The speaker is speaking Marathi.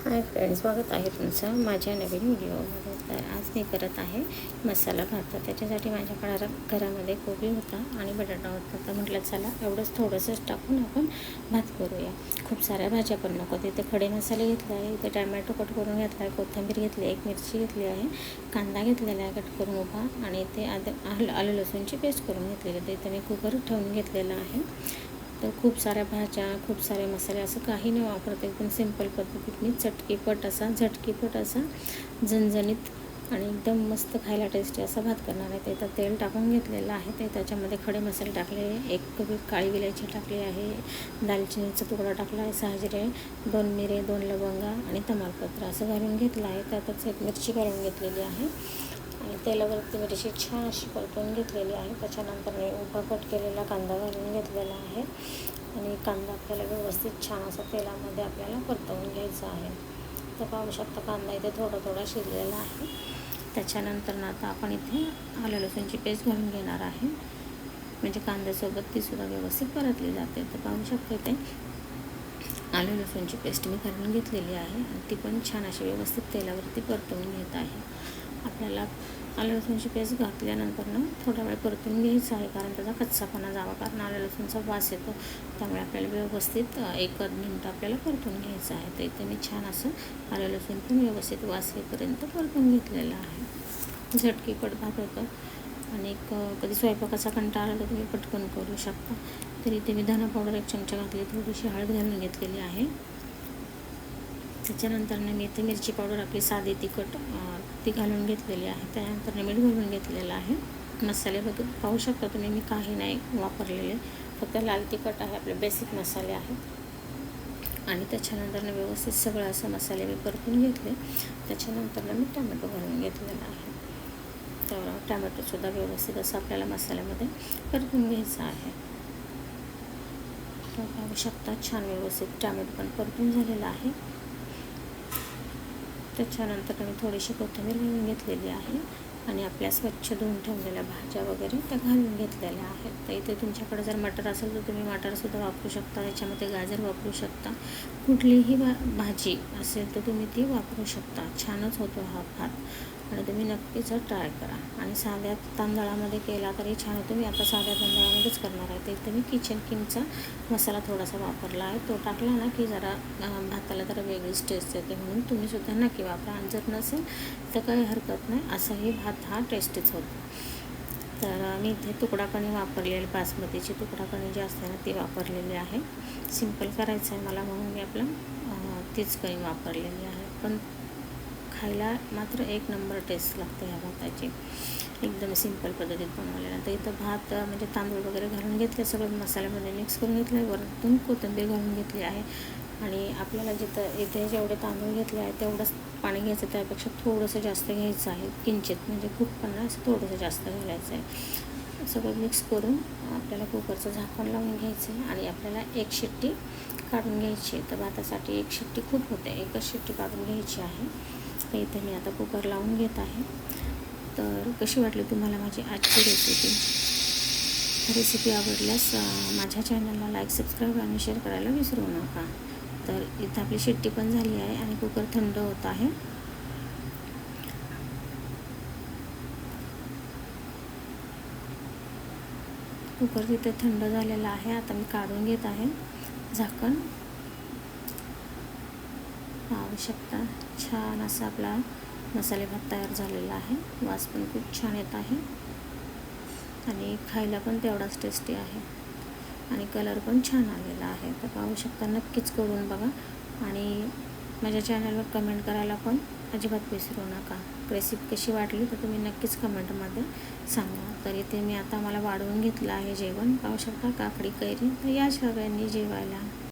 हाय फ्रेंड्स, स्वागत आहे तुमचं माझ्या नवीन व्हिडिओमध्ये. तर आज मी करत आहे मसाला भात. तर त्याच्यासाठी माझ्या घरामध्ये कोबी होता आणि बटाटा होता. तर म्हटलं चला एवढंच थोडंसंच टाकून आपण भात करूया. खूप साऱ्या भाज्या पण नको. तिथे खडे मसाले घेतले आहे, इथे टॅमॅटो कट करून घेतला आहे, कोथिंबीर घेतली आहे, एक मिरची घेतली आहे, कांदा घेतलेला आहे कट करून उभा, आणि इथे आलं लसूणची पेस्ट करून घेतलेली. तर इथे मी कुकर ठेवून घेतलेला आहे. तर खूप साऱ्या भाज्या, खूप सारे मसाले असं काही नाही वापरत. एकदम सिंपल पद्धतीत मी झटकीपट असा झणझणीत आणि एकदम मस्त खायला टेस्टी असा भात करणार आहे. ते तर तेल टाकून घेतलेलं आहे. ते त्याच्यामध्ये खडे मसाले टाकले, एक काळी विलायची टाकली आहे, दालचिनीचा तुकडा टाकला आहे, 6 जिरे, 2 मिरे, 2 लवंगा आणि तमालपत्र असं घालून घेतलं आहे. त्यातच एक मिरची घालून घेतलेली आहे आणि तेलावरती मिरची छान अशी परतून घेतलेली आहे. त्याच्यानंतर मी उभा कट केलेला कांदा घालून घेतलेला आहे आणि कांदा आपल्याला व्यवस्थित छान असा तेलामध्ये आपल्याला परतवून घ्यायचा आहे. तर पाहू शकता कांदा इथे थोडा शिजलेला आहे. त्याच्यानंतर आता आपण इथे आलं लसूणची पेस्ट घालून घेणार आहे, म्हणजे कांद्यासोबत तीसुद्धा व्यवस्थित परतली जाते. तर पाहू शकता इथे आलं लसूणची पेस्ट मी घालून घेतलेली आहे आणि ती पण छान अशी व्यवस्थित तेलावरती परतवून घेत आहे. आपल्याला आलं लसूणची पेस्ट घातल्यानंतर थोडा वेळ परतून घ्यायचं आहे, कारण त्याचा कच्चापणा जावा, कारण आलं लसूणचा वास येतो. त्यामुळे आपल्याला व्यवस्थित 1 मिनिट आपल्याला परतून घ्यायचं आहे. तर इथे मी छान असं आलं लसूण पण व्यवस्थित वास येईपर्यंत परतून घेतलेलं आहे. झटकीपट भात होतं आणि कधी स्वयंपाकाचा कंटाळा आला तर तुम्ही पटकन करू शकता. तर इथे मी धना पावडर 1 चमचा घातली, थोडीशी हळद घालून घेतलेली आहे. त्याच्यानंतर मी इथे मिरची पावडर आपली साधी तिखट ती घालून घेतलेली आहे. त्यानंतर मीठ घालून घेतलेलं आहे. मसाले पाहू शकता तुम्ही, मी काही नाही वापरलेले, फक्त लाल तिखट आहे, आपले बेसिक मसाले आहेत. आणि त्याच्यानंतर व्यवस्थित सगळं असं मसाले मी परतून घेतले. त्याच्यानंतर मी टॅमॅटो घालून घेतलेला आहे. तर टॅमॅटोसुद्धा व्यवस्थित असं आपल्याला मसाल्यामध्ये परतून घ्यायचं आहे. तर पाहू शकता छान व्यवस्थित टॅमॅटो पण परतून झालेला आहे. त्याच्यानंतर मी थोडीशी कोथिंबीर घालून घेतलेली आहे आणि आपल्या स्वच्छ धुवून ठेवलेल्या भाज्या वगैरे त्या घालून घेतलेल्या आहेत. तर इथे तुमच्याकडे जर मटर असेल तर तुम्ही मटरसुद्धा वापरू शकता, याच्यामध्ये गाजर वापरू शकता, कुठलीही भाजी असेल तर तुम्ही ती वापरू शकता. छानच होतो हा भात आणि तुम्ही नक्कीच ट्राय करा. आणि साध्या तांदळामध्ये केला तरी छान होतो. मी आता साध्या तांदळामध्येच करणार आहे. तर इथे मी किचन किंगचा मसाला थोडासा वापरला आहे. तो टाकला ना की जरा भाताला जरा वेगळीच टेस्ट येते, म्हणून तुम्हीसुद्धा नक्की वापरा. आणि जर नसेल तर काही हरकत नाही, असाही भात हा टेस्टीच होतो. तर मी इथे तुकडा कणी वापरलेली, बासमतीची तुकडा कणी जी असते ना ती वापरलेली आहे. सिंपल करायचं आहे मला, म्हणून मी आपलं तीच कणी वापरलेली आहे. पण खायला मात्र 1 नंबर टेस्ट लागते ह्या भाताची, एकदम सिंपल पद्धतीत बनवलेला. तर इथं भात म्हणजे तांदूळ वगैरे घालून घेतले, सगळं मसाल्यामध्ये मिक्स करून घेतलं, वरतून कोथिंबीर घालून घेतली आहे. आणि आपल्याला इथे जेवढे तांदूळ घेतले आहे तेवढंच पाणी घ्यायचं, त्यापेक्षा थोडंसं जास्त घ्यायचं आहे, किंचित, म्हणजे खूप पण नाही, असं थोडंसं जास्त घालायचं आहे. सगळं मिक्स करून आपल्याला कुकरचं झाकण लावून घ्यायचं आहे आणि आपल्याला 1 शिट्टी काढून घ्यायची. तर भातासाठी 1 शिट्टी खूप होते, 1च शिट्टी काढून घ्यायची आहे. तर इथे मी आता कुकर लावून घेत आहे. तर कशी वाटली तुम्हाला माझी आजची रेसिपी आवडल्यास माझ्या चॅनलला लाईक, सबस्क्राईब आणि शेअर करायला विसरू नका. तर इथं आपली शिट्टी पण झाली आहे आणि कुकर थंड होत आहे. कुकर तिथे थंड झालेला आहे. आता मी काढून घेत आहे झाकण. पाहू शकता छान असा आपला मसाले भात तयार झालेला आहे. वास पण खूप छान येत आहे आणि खायला पण तेवढाच टेस्टी आहे आणि कलर पण छान आलेला आहे. तर पाहू शकता, नक्कीच करून बघा आणि माझ्या चॅनलवर कमेंट करायला पण अजिबात विसरू नका. रेसिपी कशी वाटली तर तुम्ही नक्कीच कमेंटमध्ये सांगा. तर इथे मी आता मला वाढवून घेतलं आहे जेवण. पाहू शकता काकडी कैरी. तर या सगळ्यांनी जेवायला.